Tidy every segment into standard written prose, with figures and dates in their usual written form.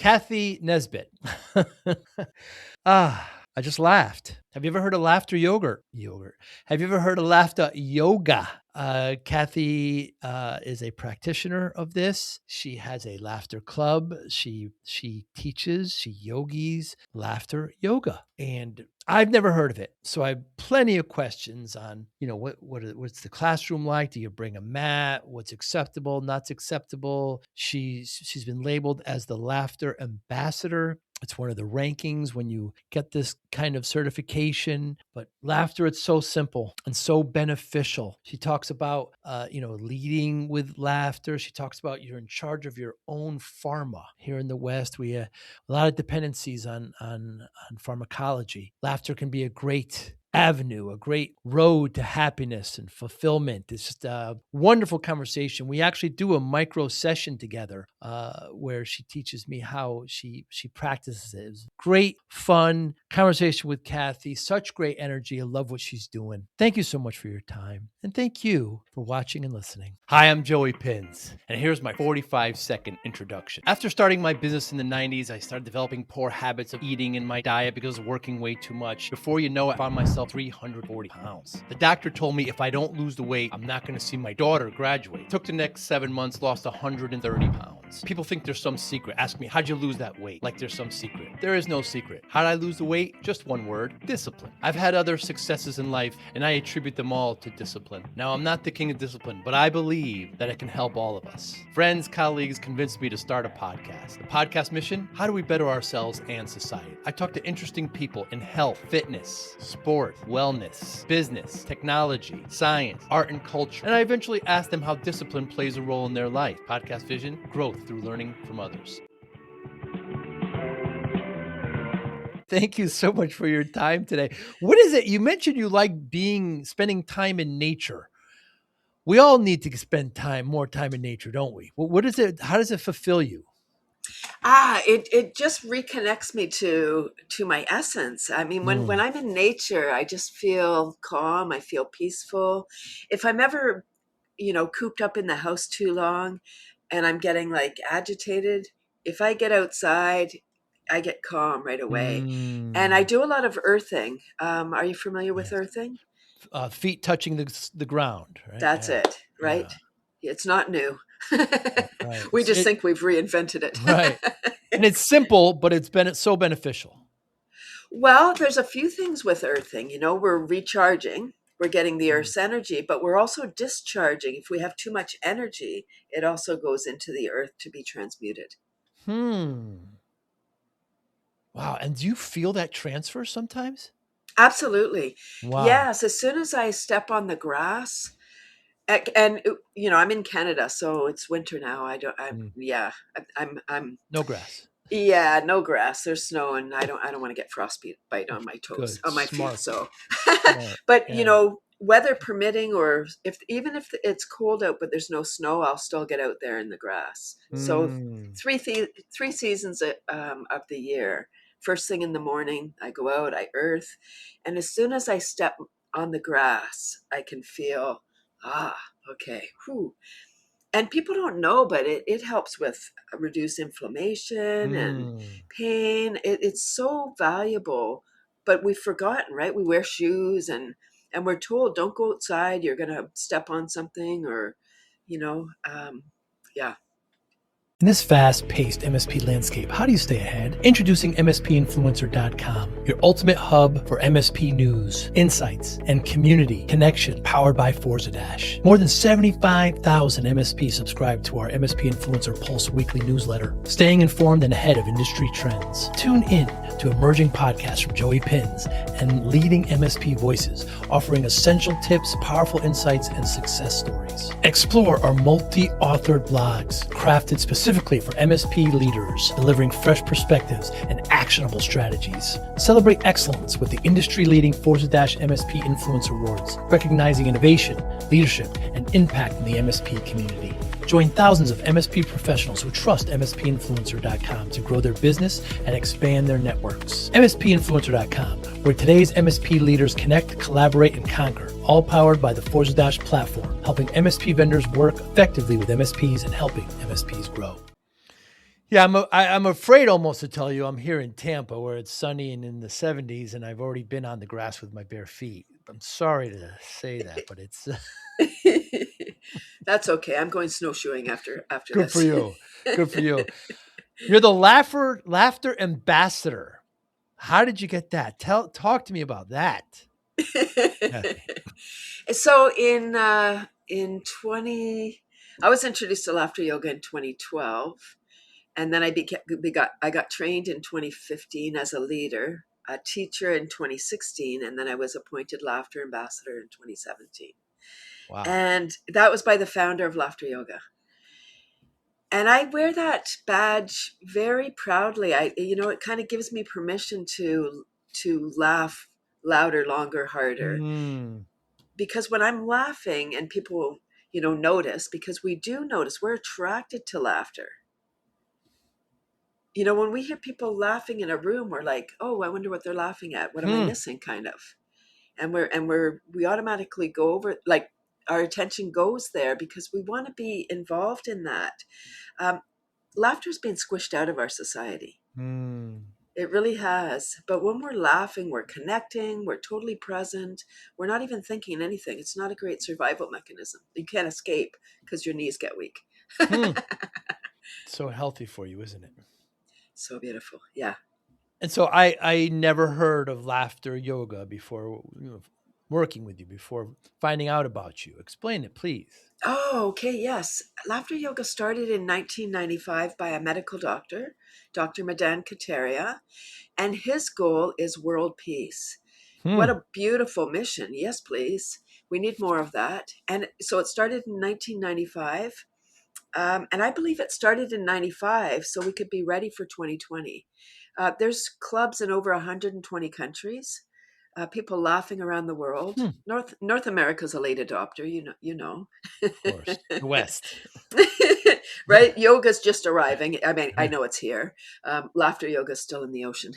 Cathy Nesbitt. I just laughed. Have you ever heard of laughter yogurt? Have you ever heard of laughter yoga? Cathy is a practitioner of this. She has a laughter club. She teaches, she yogis laughter yoga. And I've never heard of it. So I have plenty of questions on, what's the classroom like? Do you bring a mat? What's acceptable, not acceptable? She's been labeled as the laughter ambassador. It's one of the rankings when you get this kind of certification. But laughter, it's so simple and so beneficial. She talks about, leading with laughter. She talks about you're in charge of your own pharma. Here in the West, we have a lot of dependencies on pharmacology. Laughter can be a great avenue, a great road to happiness and fulfillment. It's just a wonderful conversation. We actually do a micro session together where she teaches me how she practices it. It was great, fun conversation with Cathy. Such great energy. I love what she's doing. Thank you so much for your time. And thank you for watching and listening. Hi, I'm Joey Pinz, and here's my 45-second introduction. After starting my business in the 90s, I started developing poor habits of eating in my diet because of working way too much. Before you know it, I found myself 340 pounds. The doctor told me if I don't lose the weight, I'm not going to see my daughter graduate. Took the next 7 months, lost 130 pounds. People think there's some secret. Ask me, how'd you lose that weight? Like there's some secret. There is no secret. How'd I lose the weight? Just one word, discipline. I've had other successes in life, and I attribute them all to discipline. Now, I'm not the king of discipline, but I believe that it can help all of us. Friends, colleagues convinced me to start a podcast. The podcast mission? How do we better ourselves and society? I talk to interesting people in health, fitness, sport, wellness, business, technology, science, art, and culture. And I eventually ask them how discipline plays a role in their life. Podcast vision, growth through learning from others. Thank you so much for your time today. What is it? You mentioned you like spending time in nature. We all need to spend more time in nature, don't we? What is it? How does it fulfill you? It just reconnects me to my essence. I mean, when I'm in nature, I just feel calm. I feel peaceful. If I'm ever, cooped up in the house too long and I'm getting like agitated, if I get outside, I get calm right away. And I do a lot of earthing. Are you familiar with earthing? Feet touching the ground, right? That's it, right? Yeah. It's not new. Right. We just think we've reinvented it. Right. And it's simple, but it's so beneficial. Well, there's a few things with earthing. We're recharging. We're getting the Earth's energy, but we're also discharging. If we have too much energy, it also goes into the earth to be transmuted. Wow. And do you feel that transfer sometimes? Absolutely. Wow. Yes. As soon as I step on the grass, and I'm in Canada, so it's winter now. I'm no grass. Yeah, no grass. There's snow, and I don't want to get frostbite on my toes, on my feet. So, but weather permitting, or even if it's cold out, but there's no snow, I'll still get out there in the grass. So three seasons of the year. First thing in the morning, I go out, I earth, and as soon as I step on the grass, I can feel, okay, whew. And people don't know, but it helps with reduce inflammation and pain. It's so valuable, but we've forgotten, right? We wear shoes and we're told, don't go outside, you're going to step on something or, yeah. In this fast-paced MSP landscape, how do you stay ahead? Introducing MSPinfluencer.com, your ultimate hub for MSP news, insights, and community connection powered by Forza Dash. More than 75,000 MSPs subscribe to our MSP Influencer Pulse weekly newsletter, staying informed and ahead of industry trends. Tune in to emerging podcasts from Joey Pinz and leading MSP voices, offering essential tips, powerful insights, and success stories. Explore our multi-authored blogs, crafted specifically for MSP leaders, delivering fresh perspectives and actionable strategies. Celebrate excellence with the industry-leading Forza-MSP Influencer Awards, recognizing innovation, leadership, and impact in the MSP community. Join thousands of MSP professionals who trust MSPinfluencer.com to grow their business and expand their networks. MSPinfluencer.com, where today's MSP leaders connect, collaborate, and conquer, all powered by the Forza Dash platform, helping MSP vendors work effectively with MSPs and helping MSPs grow. Yeah, I'm afraid almost to tell you I'm here in Tampa where it's sunny and in the 70s, and I've already been on the grass with my bare feet. I'm sorry to say that, but it's That's okay. I'm going snowshoeing after good for this. you. Good for you. You're the laughter ambassador. How did you get that? Talk to me about that. Kathy. So in 20, I was introduced to laughter yoga in 2012, and then I got trained in 2015 as a leader, a teacher in 2016, and then I was appointed laughter ambassador in 2017. Wow. And that was by the founder of laughter yoga. And I wear that badge very proudly. It kind of gives me permission to laugh louder, longer, harder. Mm. Because when I'm laughing and people, notice, because we do notice, we're attracted to laughter. When we hear people laughing in a room, we're like, oh, I wonder what they're laughing at. What am I missing, kind of? And we automatically go over, like, our attention goes there because we want to be involved in that. Laughter's been squished out of our society. Mm. It really has. But when we're laughing, we're connecting, we're totally present. We're not even thinking anything. It's not a great survival mechanism. You can't escape because your knees get weak. So healthy for you, isn't it? So beautiful. Yeah. And so I never heard of laughter yoga before working with you, before finding out about you. Explain it, please. Oh, okay. Yes. Laughter yoga started in 1995 by a medical doctor, Dr. Madan Kataria, and his goal is world peace. What Hmm. a beautiful mission. Yes, please. We need more of that. And so it started in 1995. And I believe it started in 95 so we could be ready for 2020. There's clubs in over 120 countries. People laughing around the world. Hmm. North America's a late adopter, you know. Of course. The West. Right? Yoga's just arriving. I mean, I know it's here. Laughter yoga's still in the ocean.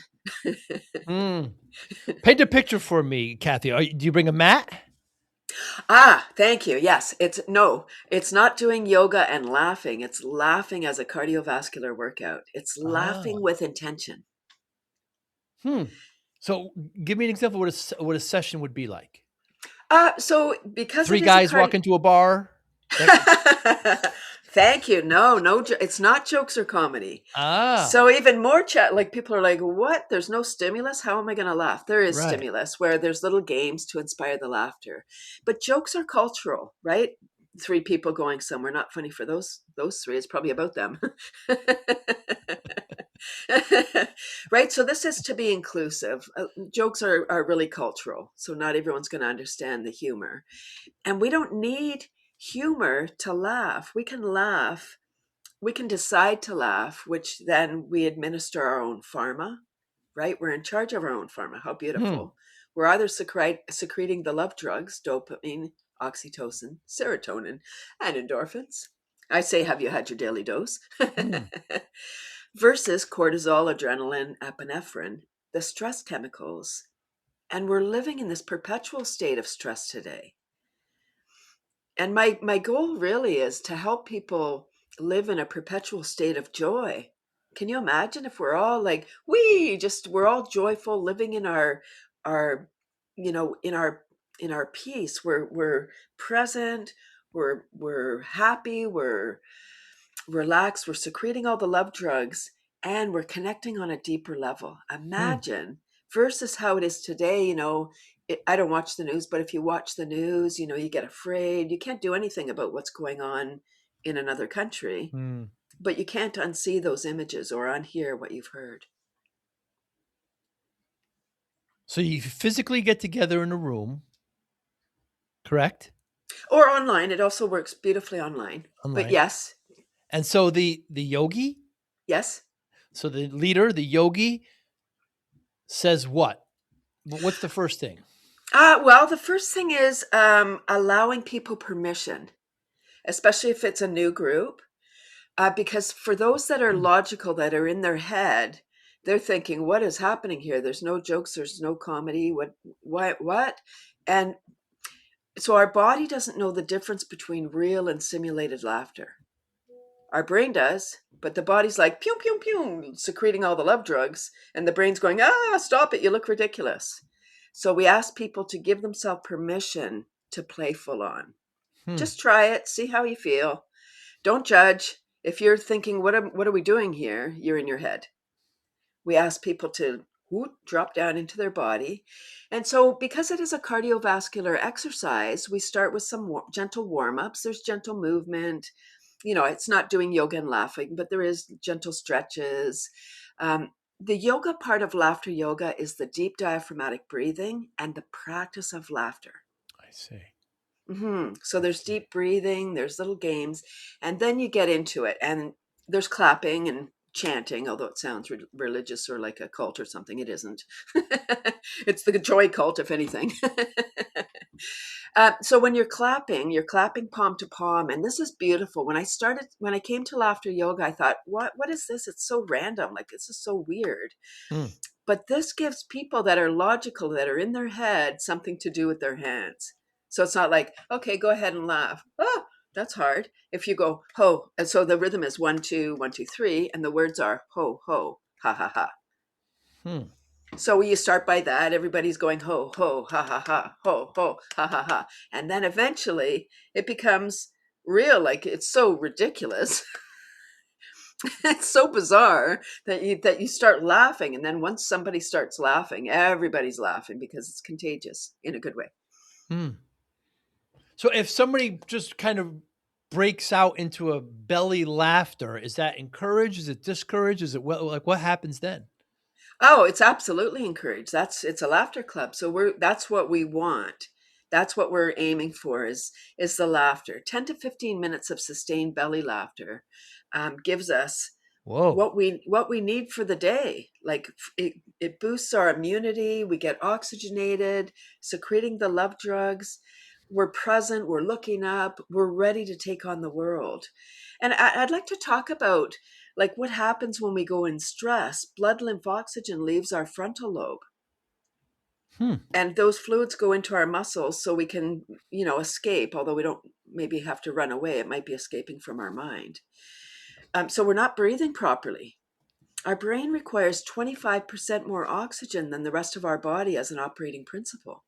Mm. Paint a picture for me, Kathy. Do you bring a mat? Thank you. Yes, it's not doing yoga and laughing. It's laughing as a cardiovascular workout. It's Ah. laughing with intention. Hmm. So give me an example of what a session would be like. So because Three it is a guys walk into a bar. Thank you. No, it's not jokes or comedy. Ah, So even more chat, like people are like, what? There's no stimulus? How am I going to laugh? There is right. stimulus where there's little games to inspire the laughter. But jokes are cultural, right? Three people going somewhere, not funny for those three. It's probably about them. Right? So this is to be inclusive. Jokes are really cultural. So not everyone's going to understand the humor. And we don't need humor to laugh. We can laugh. We can decide to laugh, which then we administer our own pharma, right? We're in charge of our own pharma. How Hmm. beautiful. We're either secreting the love drugs, dopamine, oxytocin, serotonin, and endorphins. I say, have you had your daily dose? Hmm. Versus cortisol, adrenaline, epinephrine, the stress chemicals. And we're living in this perpetual state of stress today. And my goal really is to help people live in a perpetual state of joy. Can you imagine if we're all like, we're all joyful, living in our in our peace. We're present, we're happy, we're relaxed, we're secreting all the love drugs, and we're connecting on a deeper level. Hmm. Imagine versus how it is today. I don't watch the news, but if you watch the news, you get afraid. You can't do anything about what's going on in another country, Hmm. but you can't unsee those images or unhear what you've heard. So you physically get together in a room, correct? Or online. It also works beautifully online. But Online. yes, And so the yogi, yes. so the leader, the yogi says what? What's the first thing? Well, the first thing is allowing people permission, especially if it's a new group. Because for those that are Hmm. logical, that are in their head, they're thinking, "What is happening here? There's no jokes. There's no comedy. What?" And so our body doesn't know the difference between real and simulated laughter. Our brain does, but the body's like, pew, pew, pew, secreting all the love drugs. And the brain's going, stop it. You look ridiculous. So we ask people to give themselves permission to play full on. Just try it. See how you feel. Don't judge. If you're thinking, what are we doing here? You're in your head. We ask people to drop down into their body. And so because it is a cardiovascular exercise, we start with some gentle warm-ups. There's gentle movement. It's not doing yoga and laughing, but there is gentle stretches. The yoga part of laughter yoga is the deep diaphragmatic breathing and the practice of laughter. I see. So there's deep breathing, there's little games, and then you get into it. And there's clapping and chanting, although it sounds religious or like a cult or something. It isn't. It's the joy cult, if anything. So when you're clapping palm to palm. And this is beautiful. When I came to laughter yoga, I thought, what is this? It's so random. Like, this is so weird. But this gives people that are logical, that are in their head, something to do with their hands. So it's not like, okay, go ahead and laugh. Oh, that's hard. If you go, ho, and so the rhythm is 1, 2, 1, 2, 3, and the words are ho, ho, ha, ha, ha. So you start by that. Everybody's going ho, ho, ha, ha, ha, ho, ho, ha, ha, ha. And then eventually it becomes real, like it's so ridiculous. It's so bizarre that you start laughing. And then once somebody starts laughing, everybody's laughing because it's contagious in a good way. So if somebody just kind of breaks out into a belly laughter, is that encouraged? Is it discouraged? Is it what happens then? Oh, it's absolutely encouraged. It's a laughter club. So that's what we want. That's what we're aiming for is the laughter. 10 to 15 minutes of sustained belly laughter gives us what we need for the day. Like it boosts our immunity. We get oxygenated, secreting the love drugs. We're present, we're looking up, we're ready to take on the world. And I'd like to talk about like what happens when we go in stress. Blood lymph oxygen leaves our frontal lobe. And those fluids go into our muscles so we can, escape, although we don't maybe have to run away. It might be escaping from our mind. So we're not breathing properly. Our brain requires 25% more oxygen than the rest of our body as an operating principle.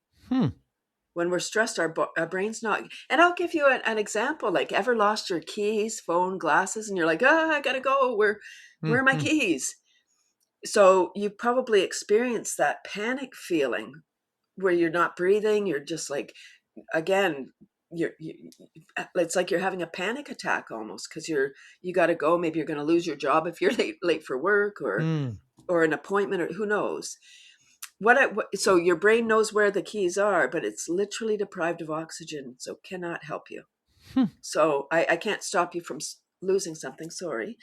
When we're stressed, our brain's not. And I'll give you an example. Like, ever lost your keys, phone, glasses, and you're like, I gotta go. Where are my keys? So you probably experienced that panic feeling where you're not breathing. You're just like, again, it's like you're having a panic attack almost because you got to go. Maybe you're going to lose your job if you're late for work or an appointment, or who knows. So your brain knows where the keys are, but it's literally deprived of oxygen, so cannot help you. So I can't stop you from losing something. Sorry.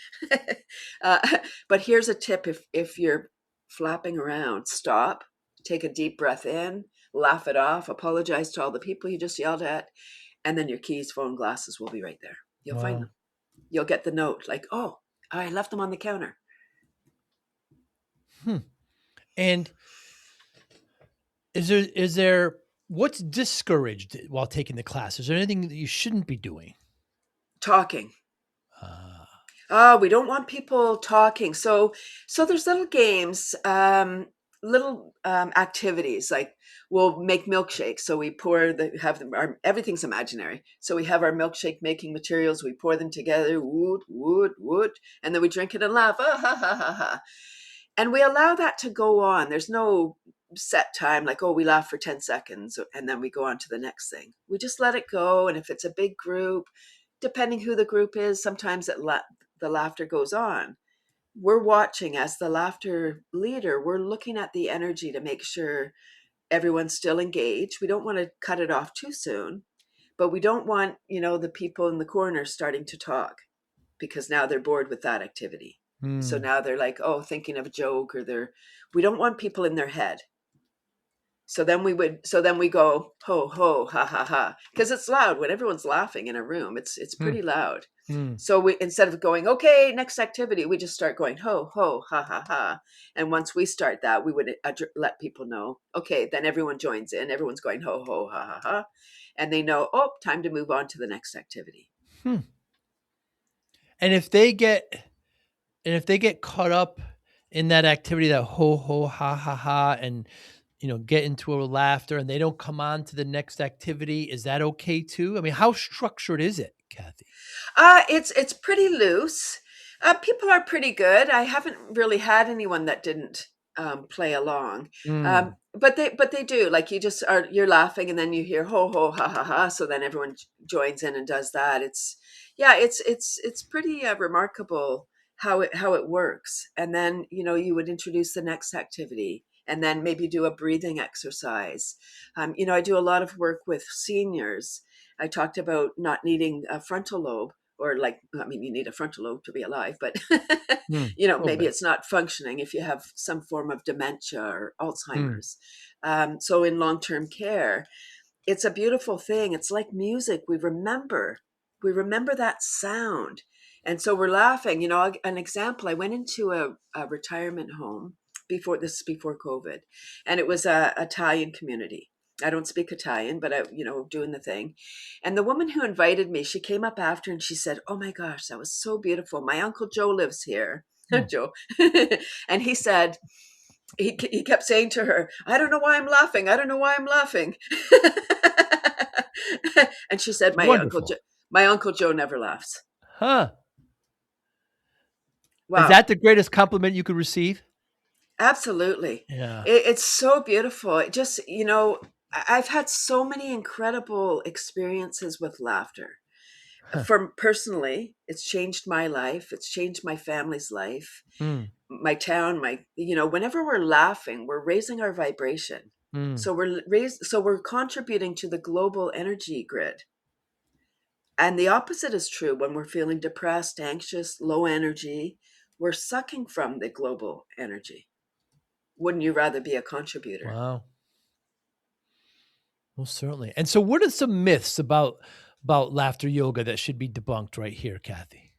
But here's a tip. If you're flapping around, stop, take a deep breath in, laugh it off, apologize to all the people you just yelled at, and then your keys, phone, glasses will be right there. You'll find them. You'll get the note like, oh, I left them on the counter. And is there what's discouraged while taking the class? Is there anything that you shouldn't be doing? Talking. We don't want people talking. So there's little games, little activities, like we'll make milkshakes. So we everything's imaginary. So we have our milkshake making materials. We pour them together, woot, and then we drink it and laugh. Ah, ha, ha, ha, ha. And we allow that to go on. There's no set time, like, we laugh for 10 seconds and then we go on to the next thing. We just let it go. And if it's a big group, depending who the group is, sometimes the laughter goes on. We're watching as the laughter leader. We're looking at the energy to make sure everyone's still engaged. We don't want to cut it off too soon, but we don't want, the people in the corner starting to talk because now they're bored with that activity. So now they're like, thinking of a joke, or we don't want people in their head. So then we go, ho, ho, ha, ha, ha. Because it's loud when everyone's laughing in a room. It's pretty loud. So we, instead of going, okay, next activity, we just start going, ho, ho, ha, ha, ha. And once we start that, we would let people know, okay, then everyone joins in. Everyone's going, ho, ho, ha, ha, ha. And they know, time to move on to the next activity. And if they get caught up in that activity, that ho ho ha ha ha, and get into a laughter, and they don't come on to the next activity, is that okay too? I mean, how structured is it, Cathy? It's pretty loose. People are pretty good. I haven't really had anyone that didn't play along. But they do. Like you're laughing, and then you hear ho ho ha ha ha. So then everyone joins in and does that. It's pretty remarkable how it works. And then you would introduce the next activity, and then maybe do a breathing exercise. I do a lot of work with seniors. I talked about not needing a frontal lobe, or you need a frontal lobe to be alive, but maybe it's not functioning if you have some form of dementia or Alzheimer's. So in long-term care, it's a beautiful thing. It's like music. We remember that sound. And so we're laughing. An example, I went into a retirement home before COVID, and it was a Italian community. I don't speak Italian, but doing the thing. And the woman who invited me, she came up after and she said, "Oh my gosh, that was so beautiful. My Uncle Joe lives here." Joe. And he said, he kept saying to her, "I don't know why I'm laughing. I don't know why I'm laughing." And she said, my Uncle Joe never laughs. Huh. Wow. Is that the greatest compliment you could receive? Absolutely. Yeah. It's so beautiful. It just, I've had so many incredible experiences with laughter. Personally, it's changed my life. It's changed my family's life, my town, whenever we're laughing, we're raising our vibration. So we're contributing to the global energy grid. And the opposite is true. When we're feeling depressed, anxious, low energy, we're sucking from the global energy. Wouldn't you rather be a contributor? Wow. Well, certainly. And so what are some myths about laughter yoga that should be debunked right here, Cathy?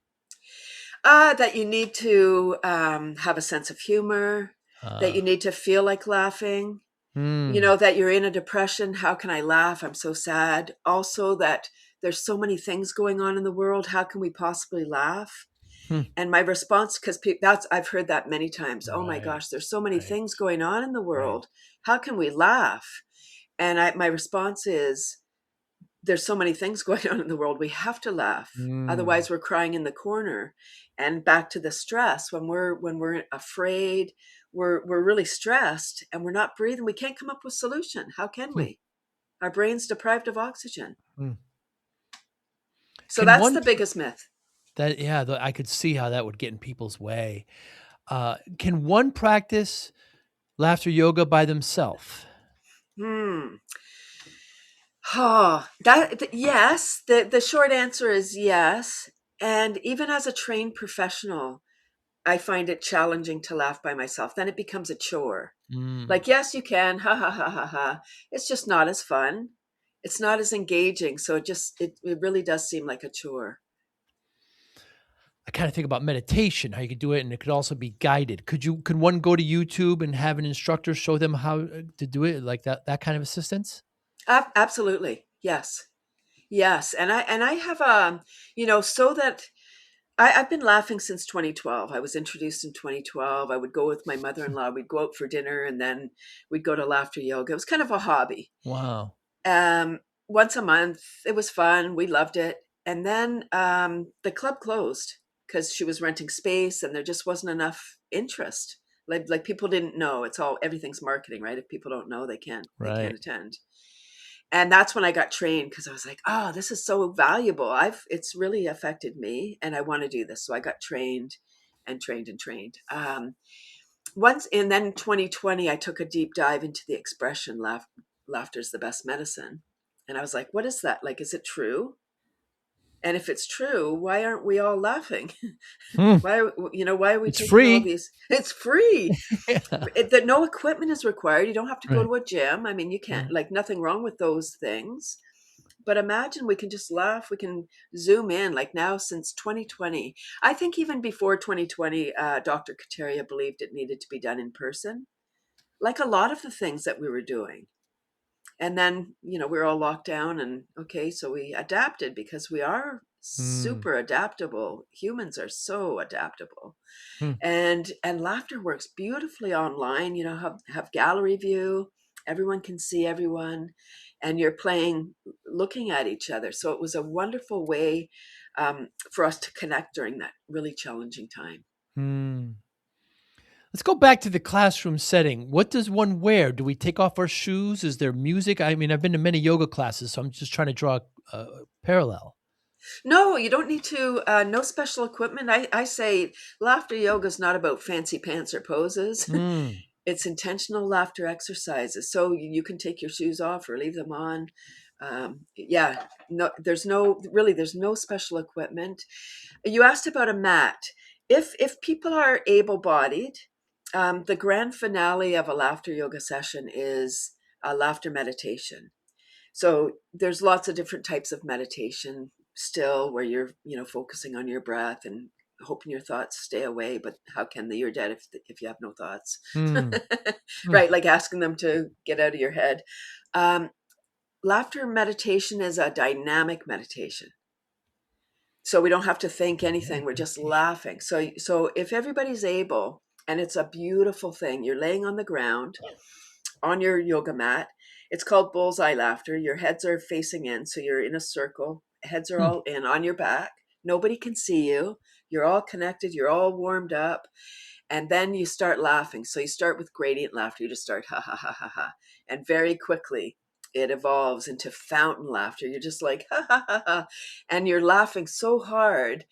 That you need to have a sense of humor, that you need to feel like laughing, that you're in a depression. How can I laugh? I'm so sad. Also that there's so many things going on in the world. How can we possibly laugh? And my response, because I've heard that many times. Oh my gosh, there's so many things going on in the world. How can we laugh? And my response is, there's so many things going on in the world. We have to laugh. Otherwise we're crying in the corner. And back to the stress, when we're afraid, we're really stressed and we're not breathing. We can't come up with a solution. How can we? Our brain's deprived of oxygen. So that's the biggest myth. I could see how that would get in people's way. Can one practice laughter yoga by themselves? Yes. The short answer is yes. And even as a trained professional, I find it challenging to laugh by myself. Then it becomes a chore. Like, yes, you can. Ha ha ha ha ha. It's just not as fun. It's not as engaging. So it really does seem like a chore. I kind of think about meditation, how you could do it, and it could also be guided. Could one go to YouTube and have an instructor show them how to do it, like that kind of assistance? Absolutely. Yes. And I have, so that I've been laughing since 2012. I was introduced in 2012. I would go with my mother-in-law. We'd go out for dinner and then we'd go to laughter yoga. It was kind of a hobby. Wow. Once a month. It was fun. We loved it. And then the club closed because she was renting space and there just wasn't enough interest. Like people didn't know. Everything's marketing, right? If people don't know, they can't attend. And that's when I got trained, because I was like, oh, this is so valuable. It's really affected me and I want to do this. So I got trained and trained and trained. And then in 2020, I took a deep dive into the expression, laughter's the best medicine. And I was like, what is that? Like, is it true? And if it's true, why aren't we all laughing? Why are we taking free. all these? It's free. No equipment is required. You don't have to go to a gym. I mean, you can't, nothing wrong with those things. But imagine we can just laugh. We can zoom in, like now since 2020. I think even before 2020, Dr. Kateria believed it needed to be done in person, like a lot of the things that we were doing. And then, we're all locked down and okay, so we adapted because we are super adaptable. Humans are so adaptable. Hmm. And laughter works beautifully online. You know, have gallery view. Everyone can see everyone, and you're playing, looking at each other. So it was a wonderful way for us to connect during that really challenging time. Let's go back to the classroom setting. What does one wear? Do we take off our shoes? Is there music? I mean, I've been to many yoga classes, so I'm just trying to draw a parallel. No, you don't need to. No special equipment. I say laughter yoga is not about fancy pants or poses. It's intentional laughter exercises. So you can take your shoes off or leave them on. Yeah, no, there's no special equipment. You asked about a mat. If people are able-bodied, the grand finale of a laughter yoga session is a laughter meditation. So there's lots of different types of meditation still, where you're, focusing on your breath and hoping your thoughts stay away. But how can they? You're dead if you have no thoughts. Right, like asking them to get out of your head. Laughter meditation is a dynamic meditation. So we don't have to think anything. We're just laughing. So if everybody's able, and it's a beautiful thing, you're laying on the ground on your yoga mat. It's called bullseye laughter. Your heads are facing in, so you're in a circle. Heads are all in on your back. Nobody can see you. You're all connected. You're all warmed up. And then you start laughing. So you start with gradient laughter. You just start ha, ha, ha, ha, ha. And very quickly, it evolves into fountain laughter. You're just like, ha, ha, ha, ha. And you're laughing so hard.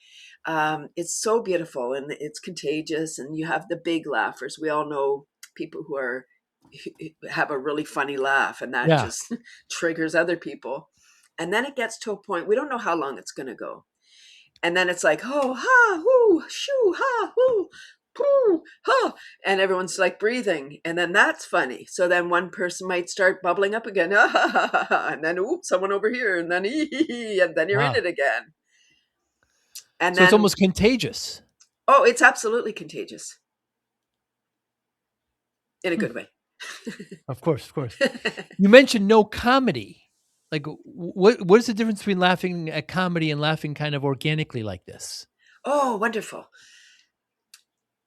It's so beautiful, and it's contagious. And you have the big laughers. We all know people who have a really funny laugh, and that just triggers other people. And then it gets to a point, we don't know how long it's going to go. And then it's like, oh, ha, whoo, shoo, ha, whoo, poo, ha. And everyone's like breathing. And then that's funny. So then one person might start bubbling up again. Ah, ha, ha, ha, ha. And then, ooh, someone over here. And then, and then you're in it again. And so then, it's almost contagious. Oh, it's absolutely contagious. In a good way. Of course. You mentioned no comedy. Like, what is the difference between laughing at comedy and laughing kind of organically like this? Oh, wonderful.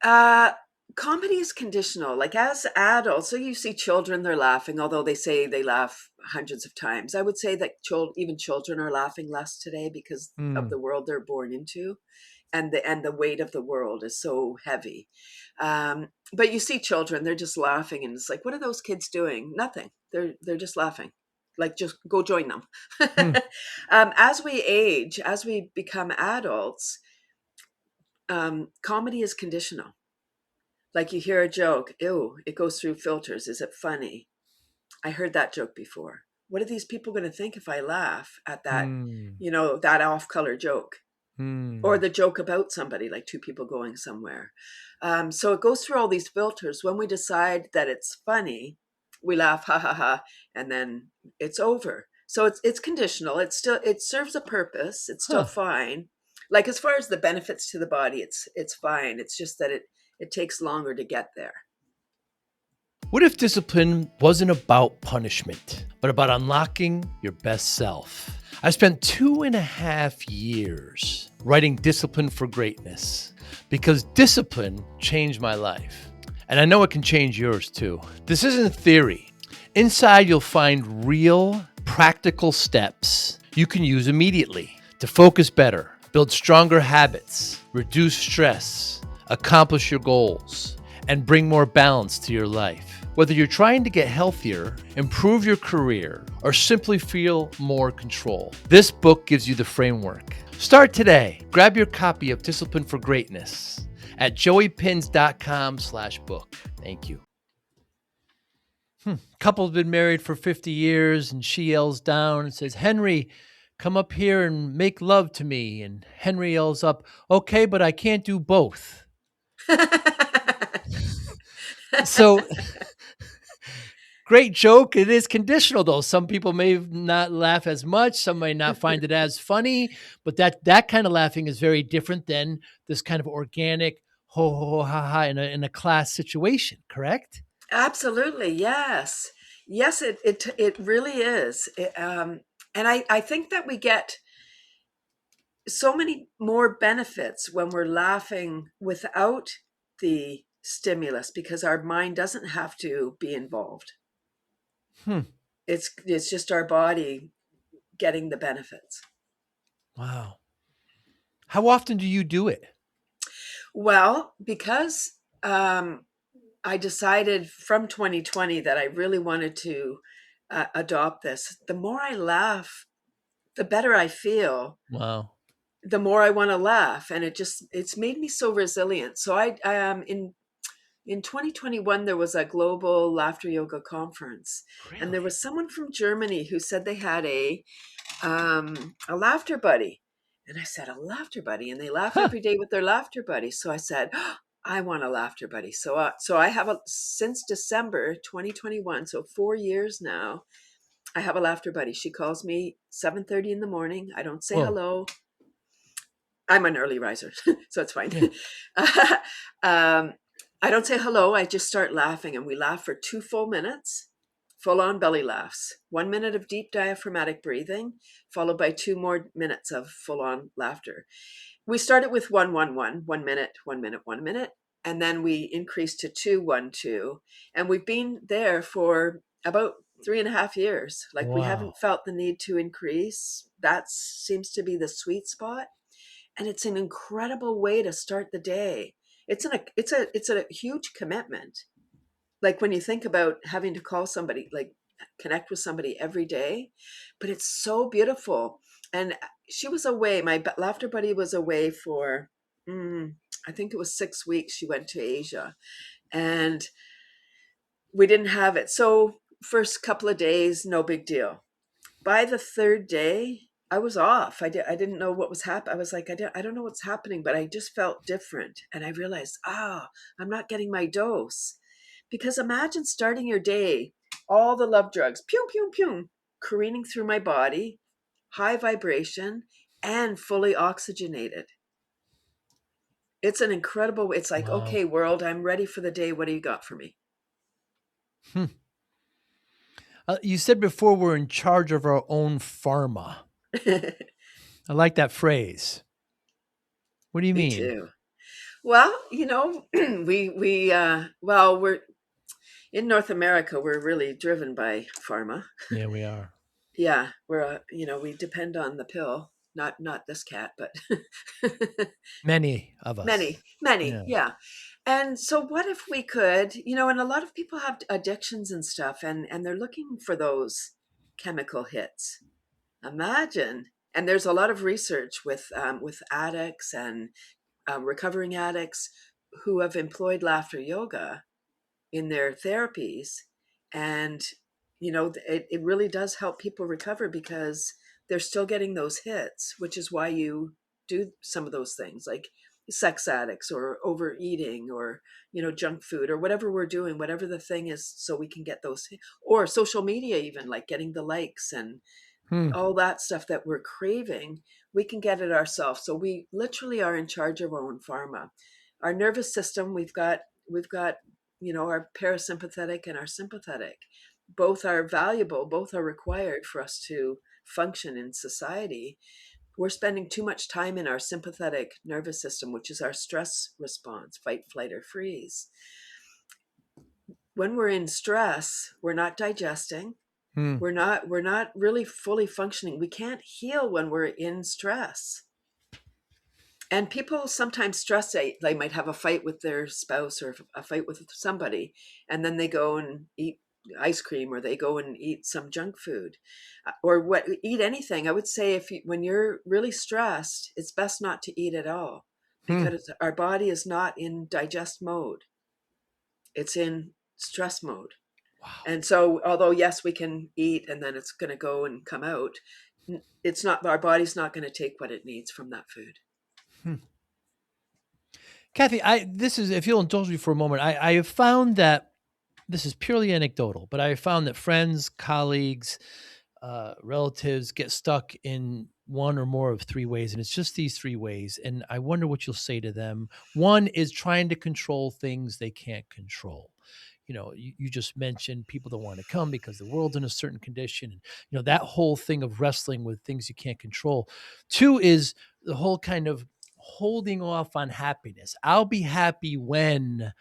Comedy is conditional. Like as adults, so you see children, they're laughing, although they say they laugh hundreds of times. I would say that even children are laughing less today because of the world they're born into. And the weight of the world is so heavy. But you see children, they're just laughing, and it's like, what are those kids doing? Nothing. They're just laughing. Like, just go join them. As we age, as we become adults, comedy is conditional. Like you hear a joke, ew, it goes through filters. Is it funny? I heard that joke before. What are these people going to think if I laugh at that, that off-color joke? Or the joke about somebody, like two people going somewhere. So it goes through all these filters. When we decide that it's funny, we laugh, ha, ha, ha, and then it's over. So it's conditional. It serves a purpose. It's still fine. Like as far as the benefits to the body, it's fine. It's just that it takes longer to get there. What if discipline wasn't about punishment, but about unlocking your best self? I spent 2.5 years writing Discipline for Greatness because discipline changed my life. And I know it can change yours too. This isn't theory. Inside, you'll find real, practical steps you can use immediately to focus better, build stronger habits, reduce stress, accomplish your goals, and bring more balance to your life. Whether you're trying to get healthier, improve your career, or simply feel more control, this book gives you the framework. Start today. Grab your copy of Discipline for Greatness at joeypinz.com/book. Thank you. Couple's been married for 50 years, and she yells down and says, "Henry, come up here and make love to me." And Henry yells up, "Okay, but I can't do both." So, great joke. It is conditional, though. Some people may not laugh as much. Some may not find it as funny. But that kind of laughing is very different than this kind of organic ho ho ho ha ha in a class situation. Correct? Absolutely, yes. Yes, it really is. And I think that we get so many more benefits when we're laughing without the stimulus, because our mind doesn't have to be involved. It's just our body getting the benefits. Wow. How often do you do it? Well, because I decided from 2020 that I really wanted to adopt this. The more I laugh, the better I feel. Wow. The more I want to laugh, and it's made me so resilient. So I in 2021 there was a global laughter yoga conference, Really? and there was someone from Germany who said they had a laughter buddy. And I said, a laughter buddy? And they laugh every day with their laughter buddy. So I said, oh, I want a laughter buddy. So I have since December 2021, so 4 years now, I have a laughter buddy. She calls me 7:30 in the morning. I don't say hello. I'm an early riser, so it's fine. Yeah. I don't say hello. I just start laughing, and we laugh for 2 full minutes. Full-on belly laughs. 1 minute of deep diaphragmatic breathing, followed by 2 more minutes of full-on laughter. We started with 1-1-1, 1 minute, 1 minute, 1 minute, and then we increased to 2-1-2. And we've been there for about 3.5 years. Like, we haven't felt the need to increase. That seems to be the sweet spot. And it's an incredible way to start the day. It's a huge commitment. Like, when you think about having to call somebody, like connect with somebody every day, but it's so beautiful. And she was away. My laughter buddy was away for, I think it was 6 weeks. She went to Asia, and we didn't have it. So first couple of days, no big deal. By the third day, I was off. I didn't know what was happening. I was like, I don't know what's happening, but I just felt different. And I realized, I'm not getting my dose. Because imagine starting your day, all the love drugs, pew, pew, pew, careening through my body, high vibration, and fully oxygenated. It's an incredible, it's like, okay, world, I'm ready for the day. What do you got for me? You said before we're in charge of our own pharma. I like that phrase. What do you mean? Me too. Well, we're in North America, we're really driven by pharma. Yeah, we are. Yeah, we're we depend on the pill. Not this cat, but many of us. Many, yeah. And so what if we could, and a lot of people have addictions and stuff, and they're looking for those chemical hits. Imagine, and there's a lot of research with addicts and recovering addicts who have employed laughter yoga in their therapies, and it really does help people recover, because they're still getting those hits, which is why you do some of those things, like sex addicts or overeating or junk food or whatever we're doing, whatever the thing is, so we can get those, or social media, even like getting the likes and all that stuff that we're craving, we can get it ourselves. So we literally are in charge of our own pharma. Our nervous system, we've got our parasympathetic and our sympathetic. Both are valuable, both are required for us to function in society. We're spending too much time in our sympathetic nervous system, which is our stress response, fight, flight, or freeze. When we're in stress, we're not digesting. We're not really fully functioning. We can't heal when we're in stress. And people sometimes stress, they might have a fight with their spouse or a fight with somebody, and then they go and eat ice cream, or they go and eat some junk food, or eat anything. I would say when you're really stressed, it's best not to eat at all, because our body is not in digest mode. It's in stress mode. Wow. And so, although yes, we can eat and then it's going to go and come out, it's not, our body's not going to take what it needs from that food. Cathy, if you'll indulge me for a moment, I have found that this is purely anecdotal, but I have found that friends, colleagues, relatives get stuck in one or more of 3 ways, and it's just these 3 ways. And I wonder what you'll say to them. One is trying to control things they can't control. You just mentioned people don't want to come because the world's in a certain condition. And, that whole thing of wrestling with things you can't control. Two is the whole kind of holding off on happiness. I'll be happy when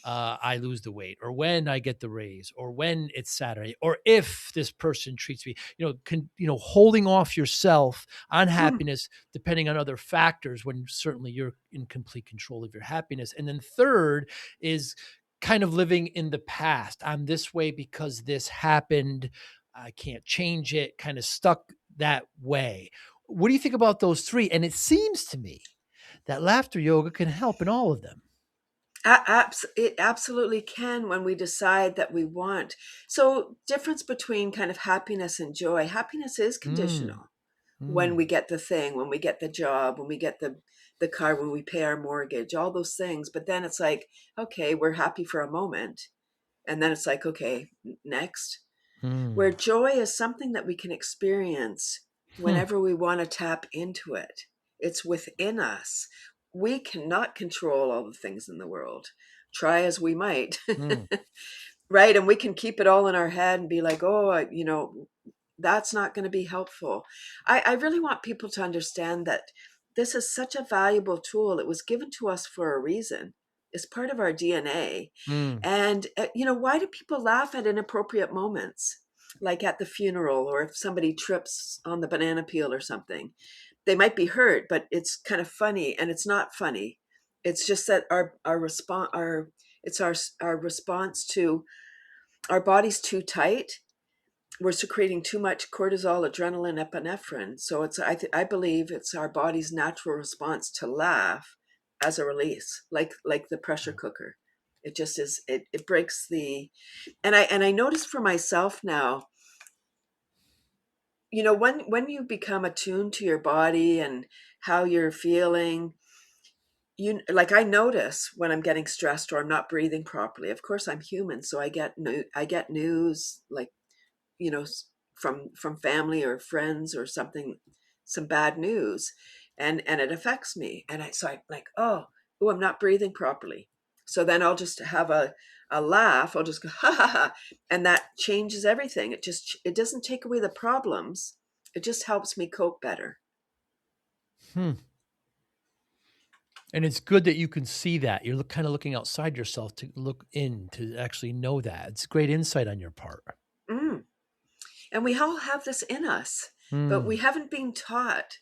I lose the weight, or when I get the raise, or when it's Saturday, or if this person treats me, holding off yourself on happiness, depending on other factors, when certainly you're in complete control of your happiness. And then third is kind of living in the past. I'm this way because this happened. I can't change it, kind of stuck that way. What do you think about those three? And it seems to me that laughter yoga can help in all of them. It absolutely can, when we decide that we want. So, difference between kind of happiness and joy. Happiness is conditional. When we get the thing, when we get the job, when we get the car, when we pay our mortgage, all those things. But then it's like, okay, we're happy for a moment. And then it's like, okay, next. Where joy is something that we can experience whenever we want to tap into it. It's within us. We cannot control all the things in the world, try as we might. Right? And we can keep it all in our head and be like, oh, that's not going to be helpful. I really want people to understand that this is such a valuable tool. It was given to us for a reason. It's part of our DNA. And, why do people laugh at inappropriate moments? Like at the funeral, or if somebody trips on the banana peel or something. They might be hurt, but it's kind of funny, and it's not funny. It's just that our response, our response to our body's too tight. We're secreting too much cortisol, adrenaline, epinephrine. So I believe it's our body's natural response to laugh as a release, like the pressure cooker. It just is. It breaks the, and I notice for myself now. When you become attuned to your body and how you're feeling, I notice when I'm getting stressed or I'm not breathing properly. Of course, I'm human, so I get news, like, from family or friends or something, some bad news, and it affects me. And I'm like, oh, I'm not breathing properly. So then I'll just have a laugh. I'll just go, ha ha ha. And that changes everything. It doesn't take away the problems. It just helps me cope better. And it's good that you can see that. You're kind of looking outside yourself to look in, to actually know that. It's great insight on your part. And we all have this in us, but we haven't been taught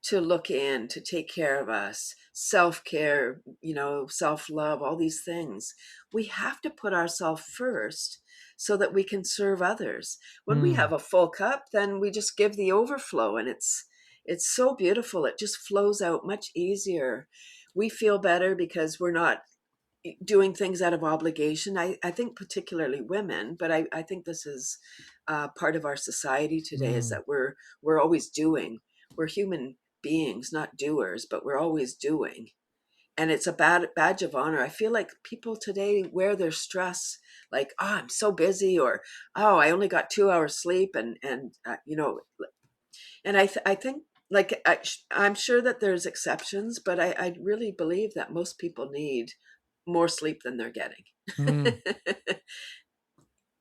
to look in, to take care of us, self-care, self-love, all these things. We have to put ourselves first so that we can serve others. When we have a full cup, then we just give the overflow, and it's so beautiful. It just flows out much easier. We feel better because we're not doing things out of obligation. I think particularly women, but I think this is part of our society today, is that we're always doing. We're human beings, not doers, but we're always doing. And it's a badge of honor. I feel like people today wear their stress like, oh, I'm so busy, or, oh, I only got 2 hours sleep. And I think, like, I'm sure that there's exceptions, but I really believe that most people need more sleep than they're getting.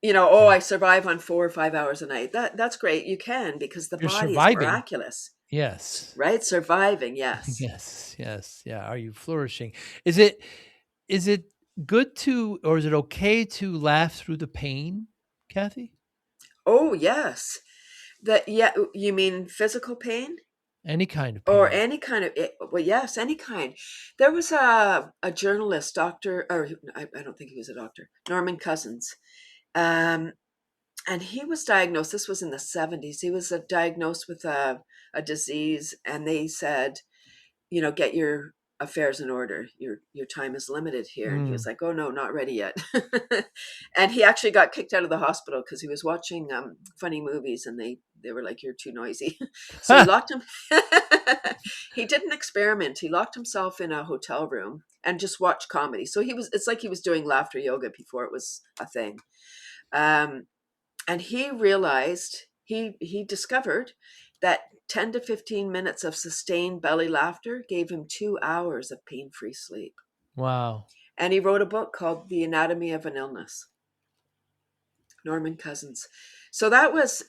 I survive on 4 or 5 hours a night. That's great. You can, because the You're body is surviving. miraculous. Yes. Right? Surviving. Yes. Yes. Yeah. Are you flourishing? Is it good to, or is it okay to laugh through the pain, Cathy? Oh, yes. You mean physical pain? Any kind of pain. Or any kind of, well, yes, any kind. There was a journalist, doctor, or I don't think he was a doctor, Norman Cousins. And he was diagnosed, this was in the 70s, he was diagnosed with a disease, and they said, get your affairs in order. Your time is limited here. And he was like, oh no, not ready yet. And he actually got kicked out of the hospital because he was watching funny movies, and they were like, you're too noisy. So he locked him. He did an experiment. He locked himself in a hotel room and just watched comedy. So it's like he was doing laughter yoga before it was a thing. And he realized, he discovered that 10 to 15 minutes of sustained belly laughter gave him 2 hours of pain-free sleep. Wow. And he wrote a book called The Anatomy of an Illness. Norman Cousins. So that was,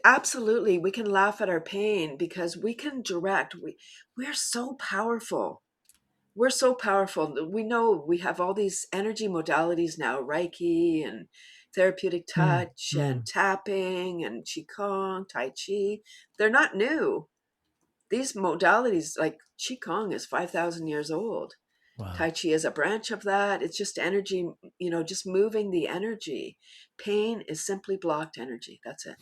absolutely, we can laugh at our pain because we can direct. We're so powerful. We're so powerful. We know we have all these energy modalities now, Reiki and therapeutic touch and tapping and Qigong, Tai Chi. They're not new. These modalities, like Qigong, is 5,000 years old. Wow. Tai Chi is a branch of that. It's just energy, just moving the energy. Pain is simply blocked energy. That's it.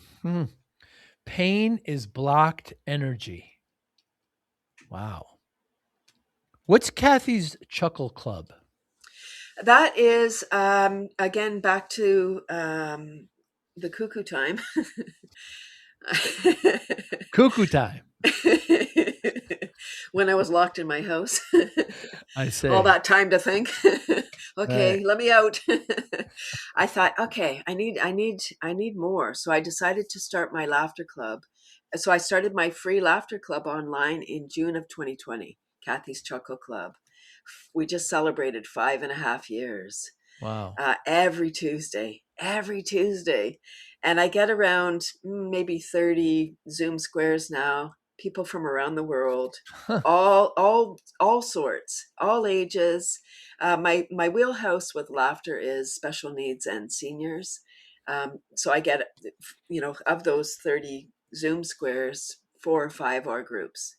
Pain is blocked energy. Wow. What's Cathy's Chuckle Club? That is, again, back to the cuckoo time. Cuckoo time. When I was locked in my house. I see. All that time to think. Okay, right. Let me out. I thought, okay, I need more. So I decided to start my laughter club. So I started my free laughter club online in June of 2020, Cathy's Chuckle Club. We just celebrated 5.5 years. Wow. Every Tuesday. And I get around maybe 30 Zoom squares now, people from around the world, all sorts, all ages. My wheelhouse with laughter is special needs and seniors. So I get, of those 30 Zoom squares, 4 or 5 are groups,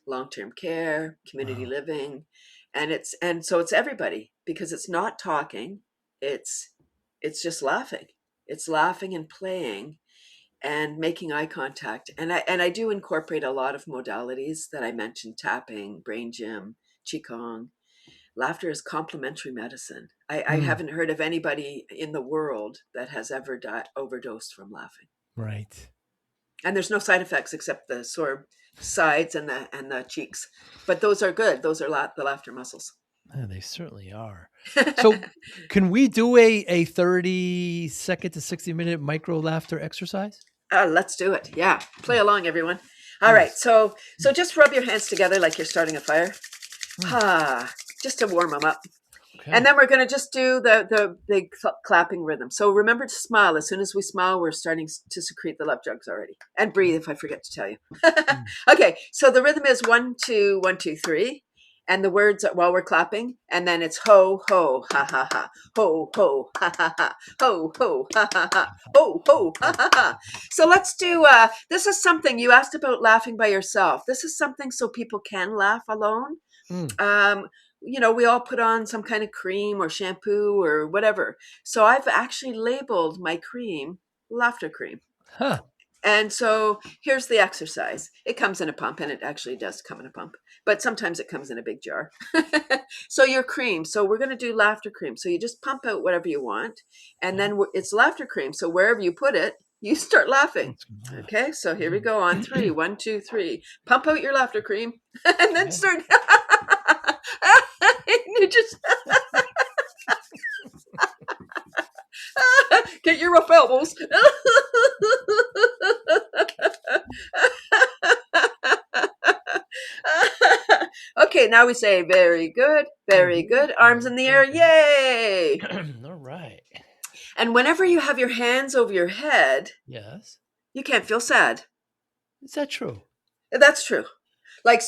long-term care, community living. And so it's everybody, because it's not talking. It's just laughing. It's laughing and playing and making eye contact. And I do incorporate a lot of modalities that I mentioned: tapping, brain gym, Qigong. Laughter is complementary medicine. I haven't heard of anybody in the world that has ever overdosed from laughing. Right. And there's no side effects except the sore sides and the cheeks. But those are good. Those are the laughter muscles. Yeah, they certainly are. So can we do a 30-second to 60-minute micro laughter exercise? Let's do it. Yeah. Play along, everyone. All right. So just rub your hands together like you're starting a fire. Just to warm them up. Okay. And then we're going to just do the big clapping rhythm. So remember to smile. As soon as we smile, we're starting to secrete the love drugs already. And breathe, if I forget to tell you. Okay. So the rhythm is 1, 2, 1, 2, 3. And the words while we're clapping, and then it's ho, ho, ha, ha, ha, ho, ho, ha, ha, ha, ho, ho, ha, ha, ha, ho, ho, ha, ha, ha. So let's do, this is something you asked about laughing by yourself. This is something so people can laugh alone. We all put on some kind of cream or shampoo or whatever. So I've actually labeled my cream laughter cream. Huh. And so here's the exercise. It comes in a pump, and it actually does come in a pump, but sometimes it comes in a big jar. So your cream. So we're going to do laughter cream. So you just pump out whatever you want, and then it's laughter cream. So wherever you put it, you start laughing. Okay. So here we go on 3. 1, 2, 3. Pump out your laughter cream, and then start. You just get your rough elbows. Okay, now we say very good, very good. Arms in the air, yay! All right. And whenever you have your hands over your head, yes, you can't feel sad. Is that true? That's true. Like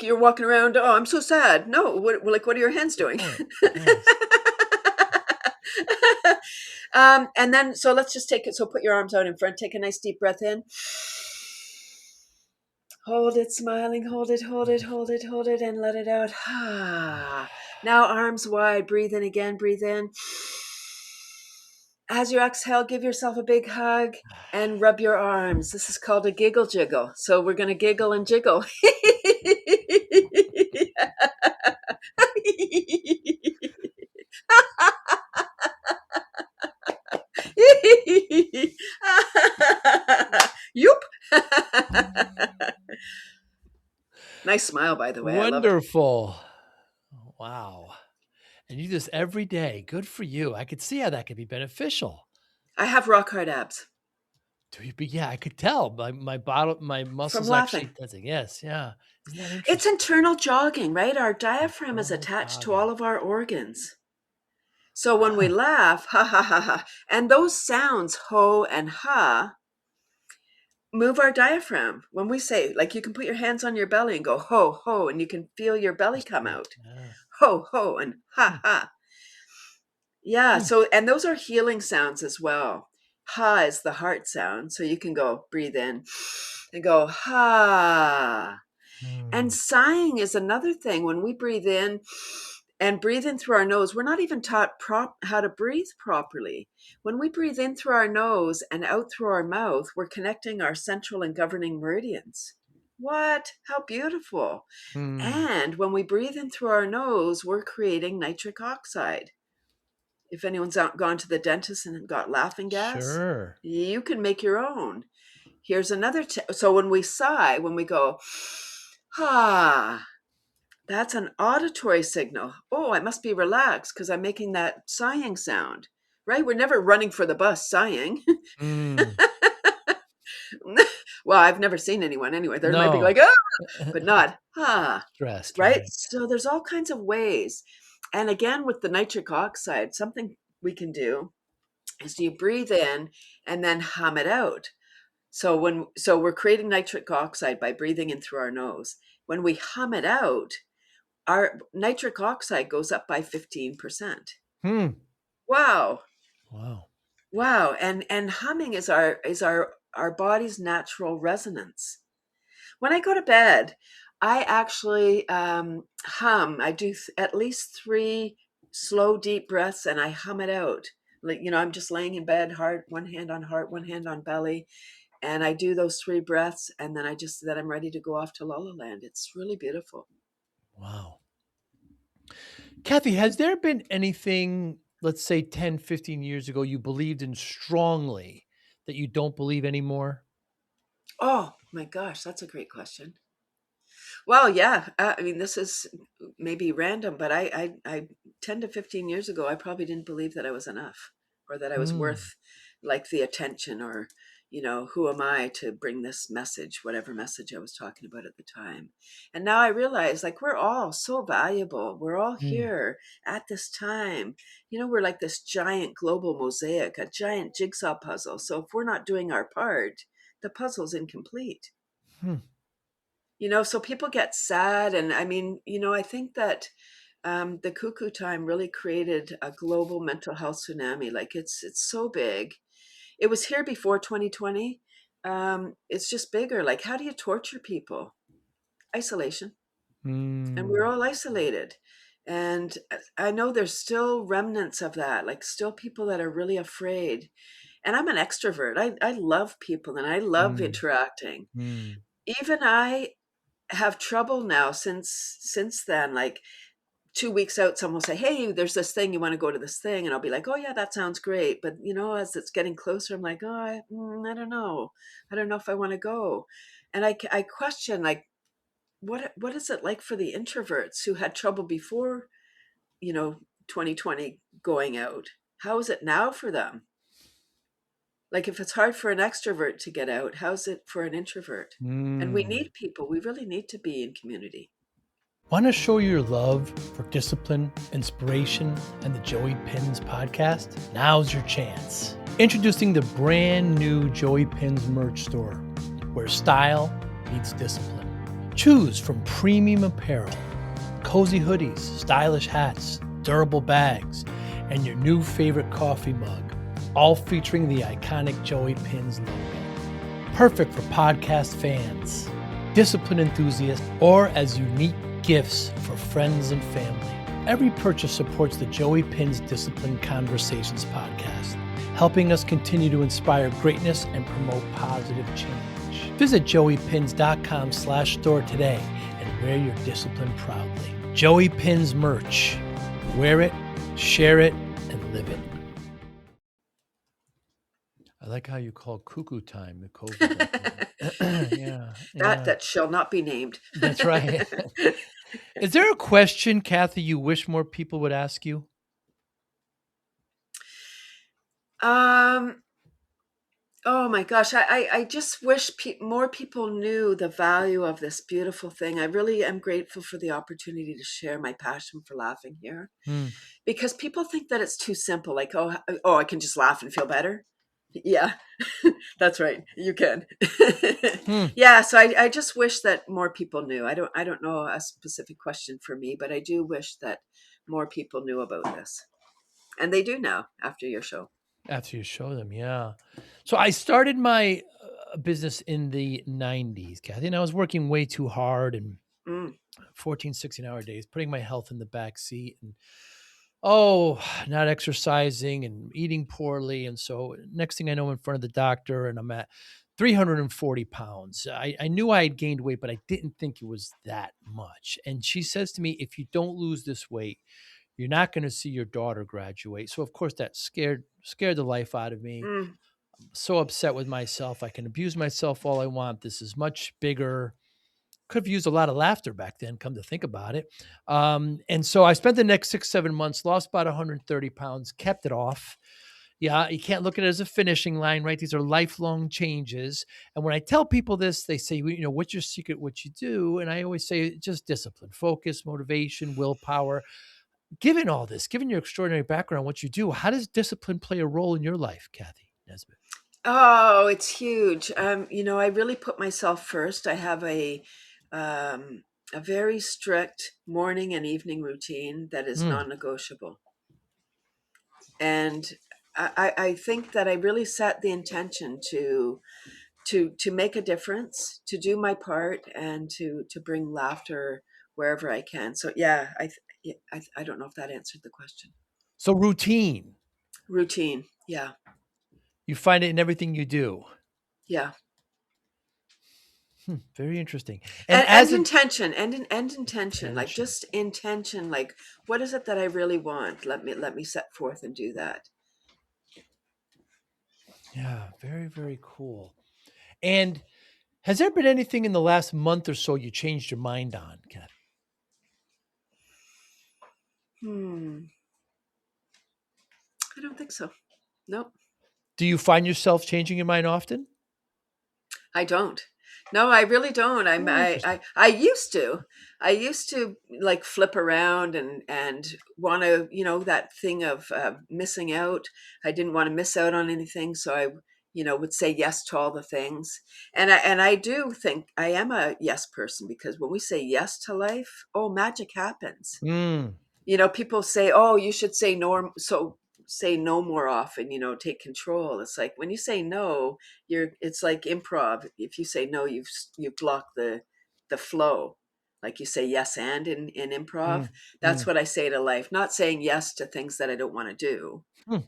you're walking around, oh, I'm so sad. No, what are your hands doing? Nice. And then, so let's just take it. So put your arms out in front. Take a nice deep breath in. Hold it, smiling. Hold it, hold it, hold it, hold it, and let it out. Now arms wide. Breathe in again. Breathe in. As you exhale, give yourself a big hug and rub your arms. This is called a giggle jiggle. So we're going to giggle and jiggle. Yoop. Nice smile, by the way. Wonderful. Wow. And you do this every day. Good for you. I could see how that could be beneficial. I have rock hard abs. Yeah, I could tell. My muscles actually dancing. Yes, yeah. Isn't that interesting? It's internal jogging, right? Our diaphragm is attached to all of our organs. So when we laugh, ha ha ha ha, and those sounds, ho and ha, move our diaphragm. When we say, like, you can put your hands on your belly and go ho ho, and you can feel your belly come out. Ho ho and ha ha. Yeah. So, and those are healing sounds as well. Ha is the heart sound. So you can go breathe in and go ha. And sighing is another thing. When we breathe in and breathe in through our nose, we're not even taught how to breathe properly. When we breathe in through our nose and out through our mouth, we're connecting our central and governing meridians. What? How beautiful. And when we breathe in through our nose, we're creating nitric oxide. If anyone's gone to the dentist and got laughing gas, you can make your own. Here's another so when we sigh, when we go, ah, that's an auditory signal. Oh, I must be relaxed because I'm making that sighing sound, right? We're never running for the bus sighing. Well, I've never seen anyone anyway. They might be like, ah, but not, stressed, right? So there's all kinds of ways. And again, with the nitric oxide, something we can do is you breathe in and then hum it out. So we're creating nitric oxide by breathing in through our nose. When we hum it out, our nitric oxide goes up by 15%. Wow. And humming is our body's natural resonance. When I go to bed, I actually hum. I do at least 3 slow, deep breaths, and I hum it out. Like, I'm just laying in bed, one hand on heart, one hand on belly. And I do those 3 breaths, and then I'm ready to go off to La La Land. It's really beautiful. Wow. Cathy, has there been anything, let's say 10, 15 years ago, you believed in strongly that you don't believe anymore? Oh my gosh, that's a great question. Well, yeah. I mean, this is maybe random, but I 10 to 15 years ago, I probably didn't believe that I was enough or that I was worth like the attention or, who am I to bring this message, whatever message I was talking about at the time. And now I realize like we're all so valuable. We're all here at this time. We're like this giant global mosaic, a giant jigsaw puzzle. So if we're not doing our part, the puzzle's incomplete. So people get sad. And I mean, I think that the cuckoo time really created a global mental health tsunami. Like it's so big. It was here before 2020. It's just bigger. Like, how do you torture people? Isolation. And we're all isolated. And I know there's still remnants of that, like still people that are really afraid. And I'm an extrovert. I love people and I love interacting. Even I have trouble now since then. Like 2 weeks out, someone will say, hey, there's this thing, you want to go to this thing? And I'll be like, oh yeah, that sounds great. But as it's getting closer, I'm like, oh, I don't know if I want to go. And I question, like, what is it like for the introverts who had trouble before 2020 going out? How is it now for them? Like, if it's hard for an extrovert to get out, how's it for an introvert? And we need people. We really need to be in community. Want to show your love for discipline, inspiration, and the Joey Pinz podcast? Now's your chance. Introducing the brand new Joey Pinz merch store, where style meets discipline. Choose from premium apparel, cozy hoodies, stylish hats, durable bags, and your new favorite coffee mug, all featuring the iconic Joey Pinz logo. Perfect for podcast fans, discipline enthusiasts, or as unique gifts for friends and family. Every purchase supports the Joey Pinz Discipline Conversations podcast, helping us continue to inspire greatness and promote positive change. Visit joeypinz.com/store today and wear your discipline proudly. Joey Pinz merch. Wear it, share it, and live it. I like how you call cuckoo time the COVID. Yeah. That shall not be named. That's right. Is there a question, Cathy, you wish more people would ask you? Oh my gosh, I just wish more people knew the value of this beautiful thing. I really am grateful for the opportunity to share my passion for laughing here, Hmm. because people think that it's too simple. Like, oh, I can just laugh and feel better. Yeah, that's right. You can. Hmm. Yeah, so I just wish that more people knew. I don't know a specific question for me, but I do wish that more people knew about this. And they do now after your show. After you show them, yeah. So I started my business in the 90s, Kathy, and I was working way too hard and Mm, 14, 16-hour days, putting my health in the back seat and oh, not exercising and eating poorly. And so next thing I know, I'm in front of the doctor and I'm at 340 pounds. I knew I had gained weight, but I didn't think it was that much. And she says to me, if you don't lose this weight, you're not going to see your daughter graduate. So of course that scared the life out of me. mm. So upset with myself. I can abuse myself all I want. This is much bigger. Could have used a lot of laughter back then, come to think about it. And so I spent the next 6, 7 months, lost about 130 pounds, kept it off. Yeah, you can't look at it as a finishing line, right? These are lifelong changes. And when I tell people this, they say, what's your secret, what you do? And I always say, just discipline, focus, motivation, willpower. Given all this, given your extraordinary background, what you do, how does discipline play a role in your life, Cathy Nesbitt? Oh, it's huge. I really put myself first. I have a very strict morning and evening routine that is Mm, non-negotiable. And I think that I really set the intention to make a difference, to do my part, and to bring laughter wherever I can. So yeah, I don't know if that answered the question. so routine, Routine, yeah, you find it in everything you do. yeah. Very interesting. And And as a intention, and intention, like intention, just intention, like what is it that I really want? Let me set forth and do that. yeah, very, very cool. And has there been anything in the last month or so you changed your mind on, Kathy? Hmm. I don't think so. Nope. Do you find yourself changing your mind often? I don't. No, I really don't. Oh, interesting. I used to. I used to like flip around and want to, that thing of missing out. I didn't want to miss out on anything, so I, would say yes to all the things. And I do think I am a yes person, because when we say yes to life, oh, magic happens. Mm, People say, "Oh, you should say no." So say no more often. Take control. It's like when you say no, It's like improv. If you say no, you've blocked the flow. Like you say yes and in improv. mm, That's mm, what I say to life. Not saying yes to things that I don't want to do. mm,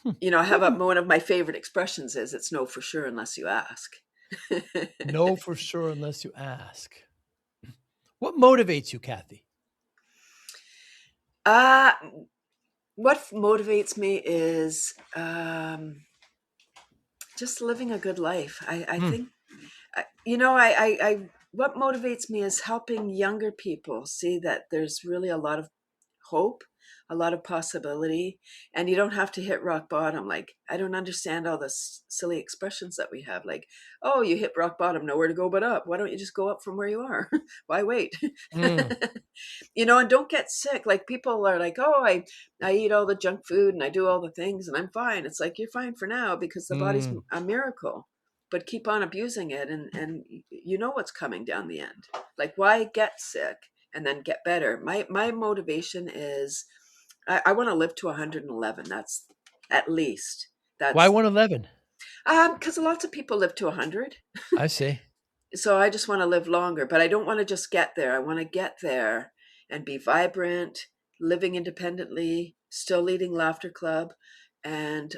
mm. I have What one of my favorite expressions is it's no for sure unless you ask. no for sure unless you ask. What motivates you, Kathy? uh what motivates me is just living a good life. I Mm, think, I what motivates me is helping younger people see that there's really a lot of hope, a lot of possibility, and you don't have to hit rock bottom. Like, I don't understand all the silly expressions that we have. Like, oh, you hit rock bottom, nowhere to go but up. Why don't you just go up from where you are? Why wait? mm, And don't get sick. Like, people are like, oh, I eat all the junk food and I do all the things and I'm fine. It's like, you're fine for now because the body's mm. a miracle. But keep on abusing it, and you know what's coming down the end. Like, why get sick and then get better? My motivation is I want to live to 111. That's at least. Why That's 111? because lots of people live to 100. I see. So I just want to live longer, but I don't want to just get there. I want to get there and be vibrant, living independently, still leading Laughter Club, and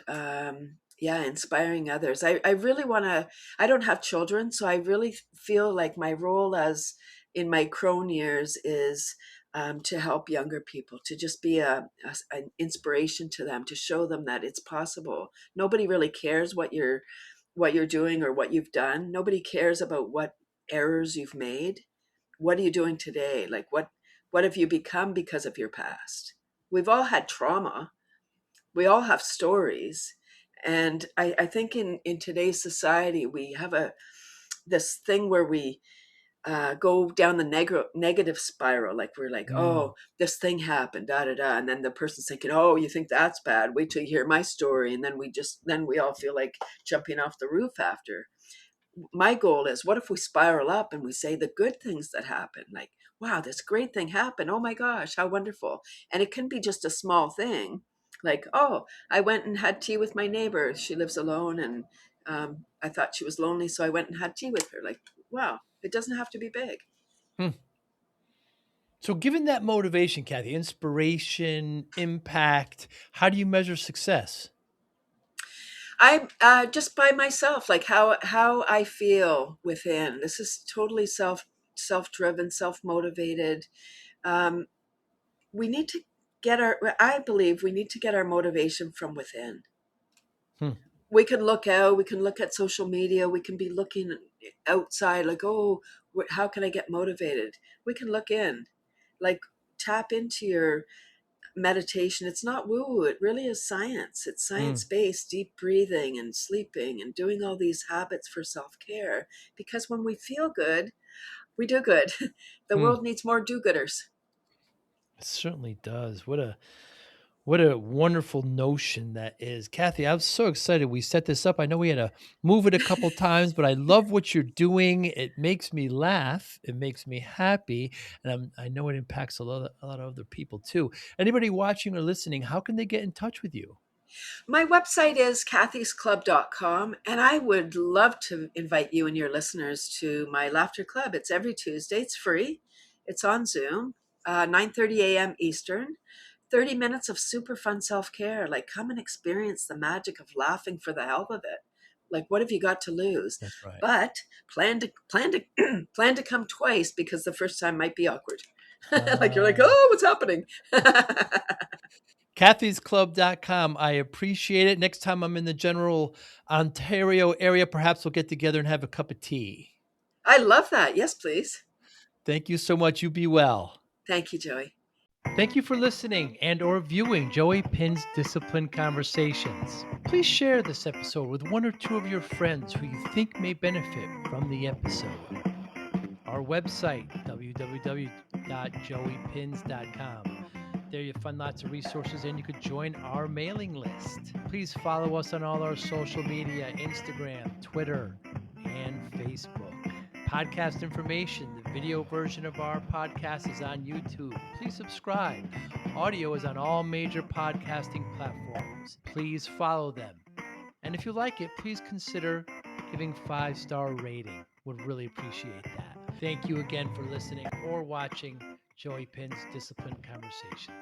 yeah, inspiring others. I really want to. I don't have children, so I really feel like my role as in my crone years is to help younger people, to just be an inspiration to them, to show them that it's possible. Nobody really cares what you're doing or what you've done. Nobody cares about what errors you've made. What are you doing today? Like, what have you become because of your past? We've all had trauma. We all have stories, And I think in today's society, we have this thing where we go down the negative spiral. Like we're like, oh, this thing happened, da da da, and then the person's thinking, oh, you think that's bad? Wait till you hear my story, and then we all feel like jumping off the roof after. My goal is, what if we spiral up and we say the good things that happen, like, wow, this great thing happened, oh my gosh, how wonderful. And it can be just a small thing, like, oh, I went and had tea with my neighbor, she lives alone, and I thought she was lonely, so I went and had tea with her. Like, wow, it doesn't have to be big. So given that motivation, Cathy, inspiration, impact, how do you measure success? I'm just by myself, like how I feel within. This is totally self-driven, self-motivated. We need to I believe we need to get our motivation from within. We can look out, we can look at social media, we can be looking outside, like, oh, how can I get motivated? We can look in, like, tap into your meditation. It's not woo, it really is science. It's science-based, deep breathing and sleeping and doing all these habits for self-care. Because when we feel good, we do good. The world needs more do-gooders. It certainly does. What a wonderful notion that is. Cathy, I'm so excited we set this up. I know we had to move it a couple times, but I love what you're doing. It makes me laugh. It makes me happy. And I know it impacts a lot of other people too. Anybody watching or listening, how can they get in touch with you? My website is cathysclub.com, and I would love to invite you and your listeners to my laughter club. It's every Tuesday. It's free. It's on Zoom, 9:30 a.m. Eastern. 30 minutes of super fun self-care. Like, come and experience the magic of laughing for the hell of it. Like, what have you got to lose? That's right. But plan to come twice, because the first time might be awkward. Like, you're like, oh, what's happening? Cathy'sClub.com. I appreciate it. Next time I'm in the general Ontario area, perhaps we'll get together and have a cup of tea. I love that. Yes, please. Thank you so much. You be well. Thank you, Joey. Thank you for listening and or viewing Joey Pinz Discipline Conversations. Please share this episode with one or two of your friends who you think may benefit from the episode. Our website, www.joeypinz.com. There you'll find lots of resources and you could join our mailing list. Please follow us on all our social media, Instagram, Twitter, and Facebook. Podcast information, the video version of our podcast is on YouTube. Please subscribe. Audio is on all major podcasting platforms. Please follow them. And if you like it, please consider giving 5-star rating. Would really appreciate that. Thank you again for listening or watching Joey Pinz Discipline Conversations.